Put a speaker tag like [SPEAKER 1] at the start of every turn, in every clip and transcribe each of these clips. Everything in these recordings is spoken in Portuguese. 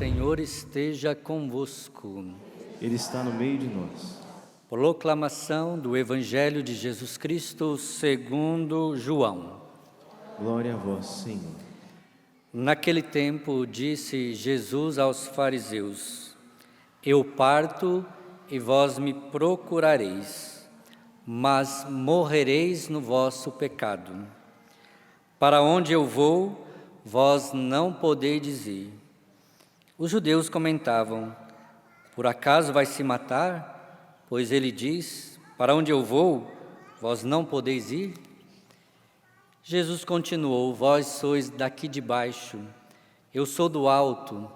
[SPEAKER 1] Senhor esteja convosco.
[SPEAKER 2] Ele está no meio de nós.
[SPEAKER 1] Proclamação do Evangelho de Jesus Cristo segundo João.
[SPEAKER 2] Glória a vós, Senhor.
[SPEAKER 1] Naquele tempo disse Jesus aos fariseus: Eu parto e vós me procurareis, mas morrereis no vosso pecado. Para onde eu vou, vós não podeis ir. Os judeus comentavam: Por acaso vai se matar? Pois ele diz: Para onde eu vou, vós não podeis ir? Jesus continuou: Vós sois daqui de baixo, eu sou do alto.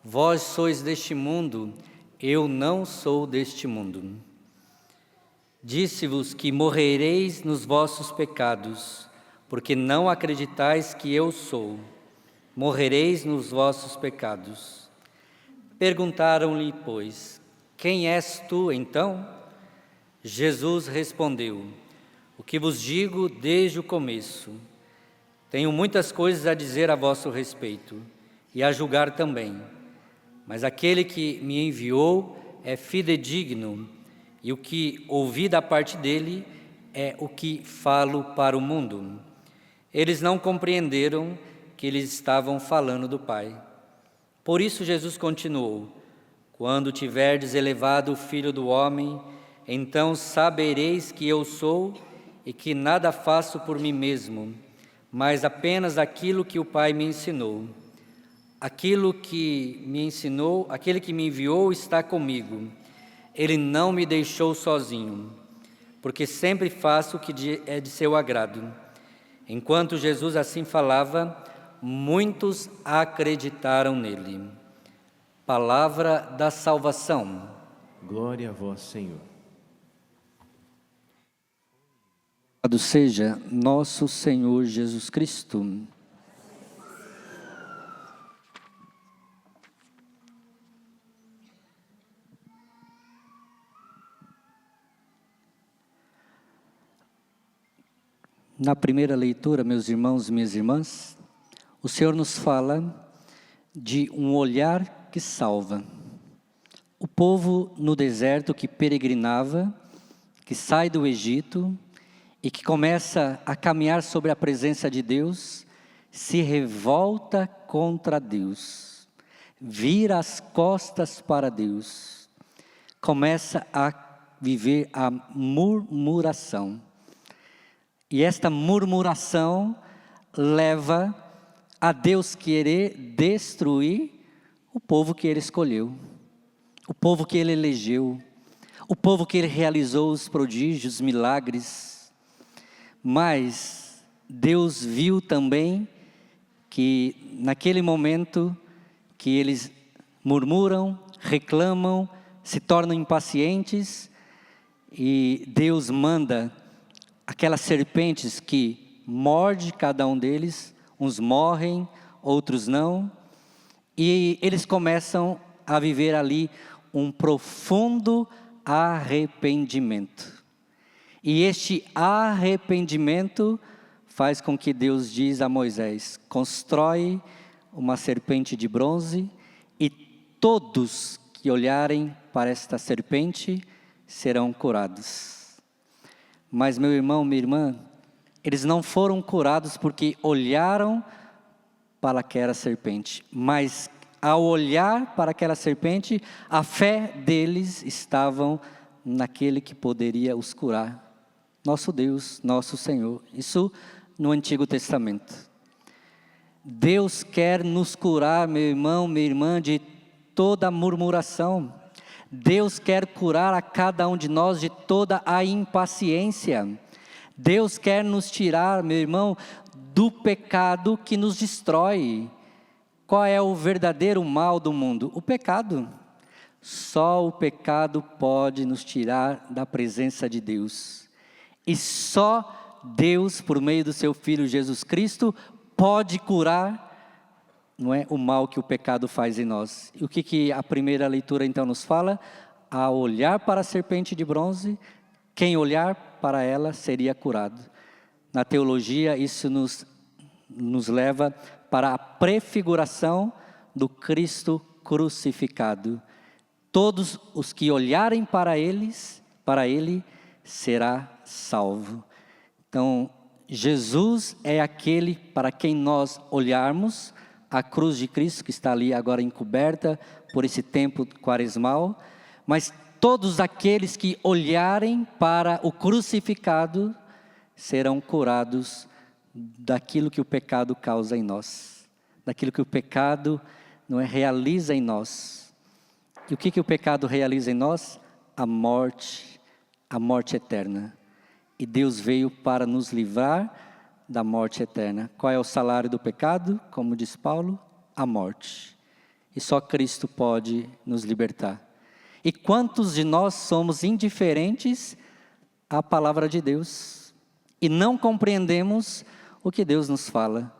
[SPEAKER 1] Vós sois deste mundo, eu não sou deste mundo. Disse-vos que morrereis nos vossos pecados, porque não acreditais que eu sou. Morrereis nos vossos pecados. Perguntaram-lhe, pois: Quem és tu, então? Jesus respondeu: O que vos digo desde o começo. Tenho muitas coisas a dizer a vosso respeito, e a julgar também. Mas aquele que me enviou é fidedigno, e o que ouvi da parte dele é o que falo para o mundo. Eles não compreenderam que eles estavam falando do Pai. Por isso Jesus continuou: Quando tiverdes elevado o Filho do Homem, então sabereis que eu sou e que nada faço por mim mesmo, mas apenas aquilo que o Pai me ensinou. Aquele que me enviou está comigo. Ele não me deixou sozinho, porque sempre faço o que é de seu agrado. Enquanto Jesus assim falava, muitos acreditaram nele. Palavra da salvação.
[SPEAKER 2] Glória a vós, Senhor.
[SPEAKER 1] Louvado seja nosso Senhor Jesus Cristo. Na primeira leitura, meus irmãos e minhas irmãs, o Senhor nos fala de um olhar que salva. O povo no deserto que peregrinava, que sai do Egito e que começa a caminhar sobre a presença de Deus, se revolta contra Deus, vira as costas para Deus, começa a viver a murmuração. E esta murmuração leva a Deus querer destruir o povo que Ele escolheu, o povo que Ele elegeu, o povo que Ele realizou os prodígios, milagres. Mas Deus viu também que naquele momento que eles murmuram, reclamam, se tornam impacientes, e Deus manda aquelas serpentes que morde cada um deles, uns morrem, outros não, e eles começam a viver ali um profundo arrependimento. E este arrependimento faz com que Deus diz a Moisés: constrói uma serpente de bronze e todos que olharem para esta serpente serão curados. Mas meu irmão, minha irmã, eles não foram curados porque olharam para aquela serpente, mas ao olhar para aquela serpente, a fé deles estava naquele que poderia os curar, nosso Deus, nosso Senhor. Isso no Antigo Testamento. Deus quer nos curar, meu irmão, minha irmã, de toda murmuração. Deus quer curar a cada um de nós de toda a impaciência. Deus quer nos tirar, meu irmão, do pecado que nos destrói. Qual é o verdadeiro mal do mundo? O pecado. Só o pecado pode nos tirar da presença de Deus. E só Deus, por meio do seu Filho Jesus Cristo, pode curar, não é, o mal que o pecado faz em nós. E o que a primeira leitura então nos fala? A olhar para a serpente de bronze, quem olhar para ela seria curado. Na teologia, isso nos leva para a prefiguração do Cristo crucificado. Todos os que olharem para ele, será salvo. Então, Jesus é aquele para quem nós olharmos, a cruz de Cristo que está ali agora encoberta por esse tempo quaresmal, mas todos aqueles que olharem para o crucificado serão curados daquilo que o pecado causa em nós, daquilo que o pecado realiza em nós. E o que o pecado realiza em nós? A morte eterna. E Deus veio para nos livrar da morte eterna. Qual é o salário do pecado? Como diz Paulo, a morte. E só Cristo pode nos libertar. E quantos de nós somos indiferentes à palavra de Deus e não compreendemos o que Deus nos fala?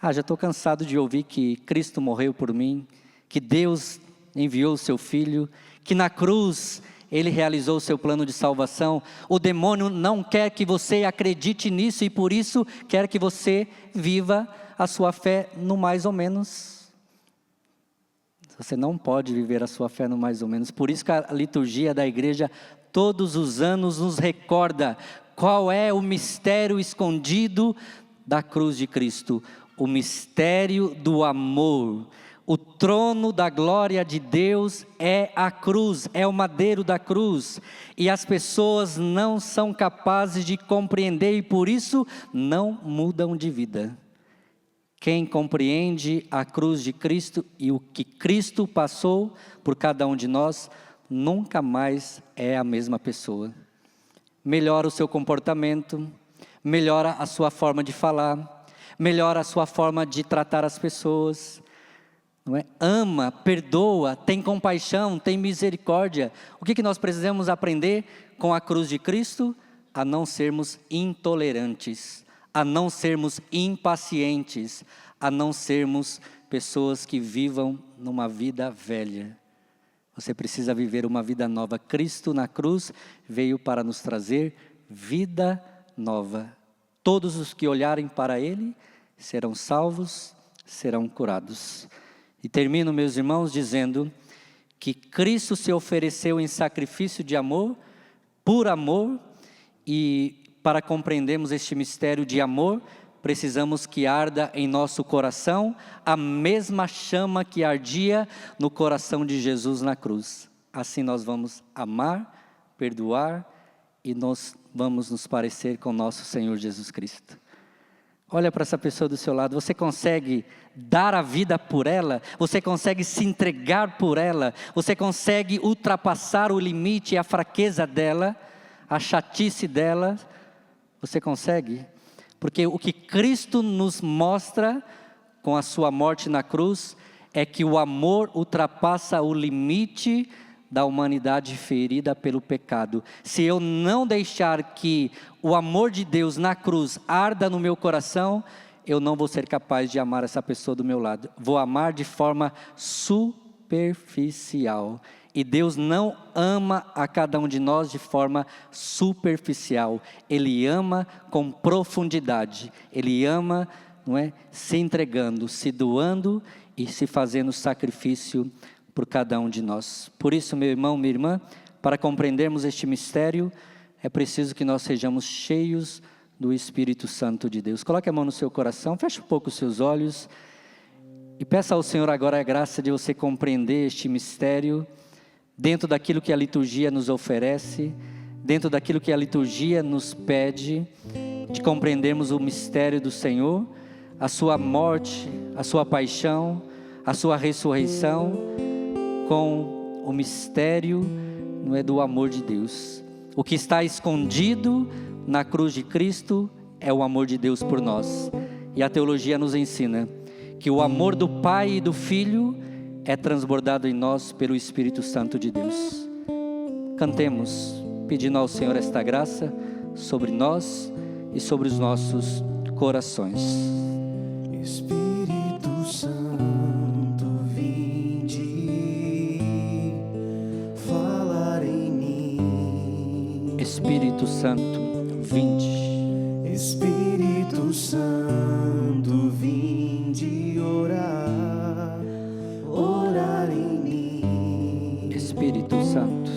[SPEAKER 1] Já estou cansado de ouvir que Cristo morreu por mim, que Deus enviou o seu Filho, que na cruz Ele realizou o seu plano de salvação. O demônio não quer que você acredite nisso e por isso quer que você viva a sua fé no mais ou menos. Você não pode viver a sua fé no mais ou menos. Por isso que a liturgia da igreja todos os anos nos recorda qual é o mistério escondido da cruz de Cristo. O mistério do amor. O trono da glória de Deus é a cruz, é o madeiro da cruz. E as pessoas não são capazes de compreender e por isso não mudam de vida. Quem compreende a cruz de Cristo e o que Cristo passou por cada um de nós, nunca mais é a mesma pessoa. Melhora o seu comportamento, melhora a sua forma de falar, melhora a sua forma de tratar as pessoas. Ama, perdoa, tem compaixão, tem misericórdia. O que nós precisamos aprender com a cruz de Cristo? A não sermos intolerantes, a não sermos impacientes, a não sermos pessoas que vivam numa vida velha. Você precisa viver uma vida nova. Cristo na cruz veio para nos trazer vida nova. Todos os que olharem para Ele serão salvos, serão curados. E termino, meus irmãos, dizendo que Cristo se ofereceu em sacrifício de amor, por amor, e para compreendermos este mistério de amor, precisamos que arda em nosso coração a mesma chama que ardia no coração de Jesus na cruz. Assim nós vamos amar, perdoar e nós vamos nos parecer com nosso Senhor Jesus Cristo. Olha para essa pessoa do seu lado, você consegue dar a vida por ela? Você consegue se entregar por ela? Você consegue ultrapassar o limite, a fraqueza dela, a chatice dela? Você consegue? Porque o que Cristo nos mostra com a sua morte na cruz é que o amor ultrapassa o limite da humanidade ferida pelo pecado. Se eu não deixar que o amor de Deus na cruz arda no meu coração, eu não vou ser capaz de amar essa pessoa do meu lado. Vou amar de forma superficial. E Deus não ama a cada um de nós de forma superficial. Ele ama com profundidade. Ele ama, se entregando, se doando e se fazendo sacrifício por cada um de nós. Por isso, meu irmão, minha irmã, para compreendermos este mistério, é preciso que nós sejamos cheios do Espírito Santo de Deus. Coloque a mão no seu coração, feche um pouco os seus olhos e peça ao Senhor agora a graça de você compreender este mistério dentro daquilo que a liturgia nos oferece, dentro daquilo que a liturgia nos pede, de compreendermos o mistério do Senhor, a sua morte, a sua paixão, a sua ressurreição, com o mistério do amor de Deus. O que está escondido na cruz de Cristo é o amor de Deus por nós. E a teologia nos ensina que o amor do Pai e do Filho é transbordado em nós pelo Espírito Santo de Deus. Cantemos, pedindo ao Senhor esta graça sobre nós e sobre os nossos corações.
[SPEAKER 2] Espírito Santo, vinde, falar em mim.
[SPEAKER 1] Espírito Santo, vinde.
[SPEAKER 2] Espírito Santo, vinde orar, orar
[SPEAKER 1] Espírito Santo.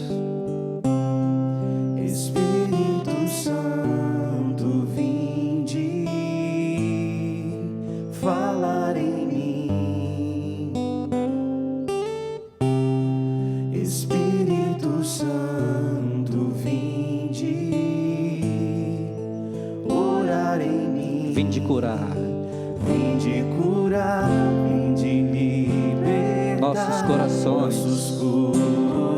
[SPEAKER 2] Espírito Santo, vinde falar em mim. Espírito Santo, vinde orar em mim.
[SPEAKER 1] Vinde curar
[SPEAKER 2] Vinde curar, vinde libertar
[SPEAKER 1] nossos corações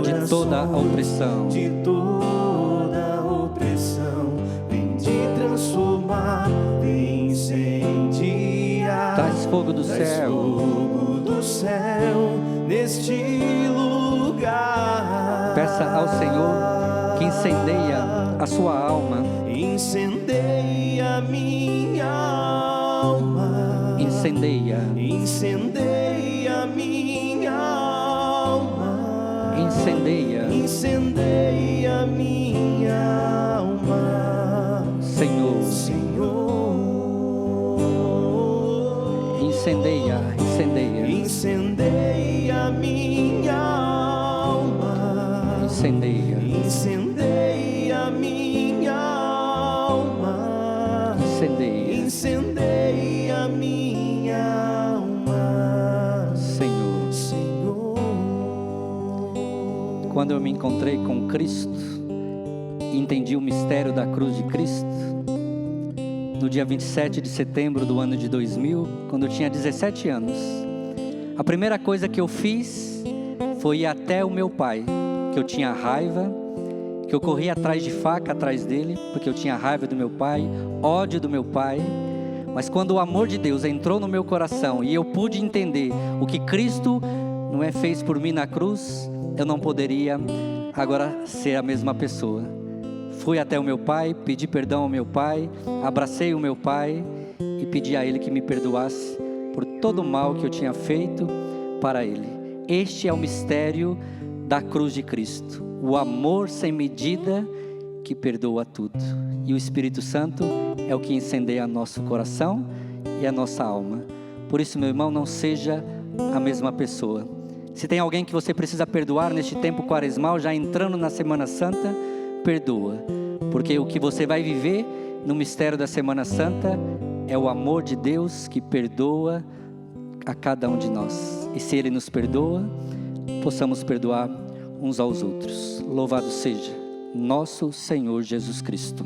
[SPEAKER 1] de toda a opressão.
[SPEAKER 2] de toda opressão. Vinde transformar, vinde incendiar.
[SPEAKER 1] Traz fogo do
[SPEAKER 2] Traz
[SPEAKER 1] céu,
[SPEAKER 2] fogo do céu neste lugar.
[SPEAKER 1] peça ao Senhor que incendeia a sua alma.
[SPEAKER 2] Incendeia minha alma.
[SPEAKER 1] Incendeia,
[SPEAKER 2] Incendeia minha alma.
[SPEAKER 1] incendeia,
[SPEAKER 2] Incendeia minha alma,
[SPEAKER 1] Senhor.
[SPEAKER 2] Senhor.
[SPEAKER 1] Incendeia, incendeia,
[SPEAKER 2] Incendeia minha alma.
[SPEAKER 1] incendeia,
[SPEAKER 2] Incendeia minha alma.
[SPEAKER 1] incendeia,
[SPEAKER 2] Incendeia minha alma,
[SPEAKER 1] Senhor.
[SPEAKER 2] Senhor.
[SPEAKER 1] Quando eu me encontrei com Cristo, entendi o mistério da cruz de Cristo, no dia 27 de setembro do ano de 2000, quando eu tinha 17 anos, a primeira coisa que eu fiz foi ir até o meu pai, que eu tinha raiva, que eu corria atrás de faca atrás dele, porque eu tinha raiva do meu pai, ódio do meu pai. Mas quando o amor de Deus entrou no meu coração e eu pude entender o que Cristo fez por mim na cruz, eu não poderia agora ser a mesma pessoa. Fui até o meu pai, pedi perdão ao meu pai, abracei o meu pai e pedi a ele que me perdoasse por todo o mal que eu tinha feito para ele. Este é o mistério da cruz de Cristo, o amor sem medida que perdoa tudo. E o Espírito Santo é o que incendeia nosso coração e a nossa alma. Por isso, meu irmão, não seja a mesma pessoa. Se tem alguém que você precisa perdoar neste tempo quaresmal, já entrando na Semana Santa, perdoa. Porque o que você vai viver no mistério da Semana Santa é o amor de Deus que perdoa a cada um de nós. E se Ele nos perdoa, possamos perdoar uns aos outros. Louvado seja nosso Senhor Jesus Cristo.